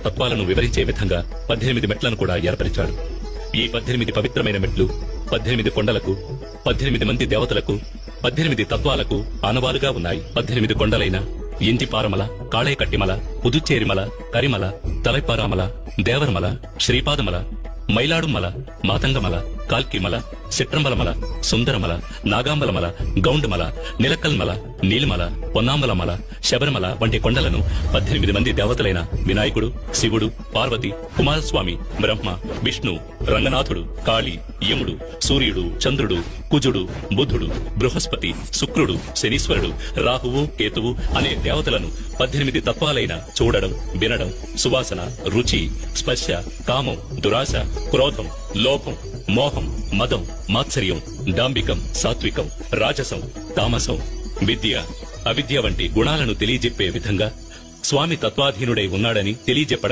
తత్వాలను వివరించే విధంగా 18 మెట్లను కూడా ఏర్పరిచాడు. ఈ 18 పవిత్రమైన మెట్లు 18 కొండలకు, 18 మంది దేవతలకు, 18 తత్వాలకు ఆనవాలుగా ఉన్నాయి. 18 కొండలైన ఇంజిపారమల, కాళేకట్టిమల, పుదుచ్చేరిమల, కరిమల, తలైపారామల, దేవరమల, శ్రీపాదమల, మైలాడుమల, మాతంగమల, కాల్కిమల, చిట్రంబలమల, సుందరమల, నాగాంబలమల, గౌండమల, నిలకల్మల, నీలిమల, పొన్నాంబలమల, శబరిమల వంటి కొండలను 18 మంది దేవతలైన వినాయకుడు, శివుడు, పార్వతి, కుమారస్వామి, బ్రహ్మ, విష్ణు, రంగనాథుడు, కాళి, యముడు, సూర్యుడు, చంద్రుడు, కుజుడు, బుధుడు, బృహస్పతి, శుక్రుడు, శనీశ్వరుడు, రాహువు, కేతువు అనే దేవతలను 18 తత్వాలైన చూడడం, వినడం, సువాసన, రుచి, స్పర్శ, కామం, దురాశ, క్రోధం, లోభం, మోహం, మదం, మాత్సర్యం, డాంబికం, సాత్వికం, రాజసం, తామసం, విద్య, అవిద్య వంటి గుణాలను తెలియజెప్పే విధంగా స్వామి తత్వాధీనుడై ఉన్నాడని తెలియజెప్పడం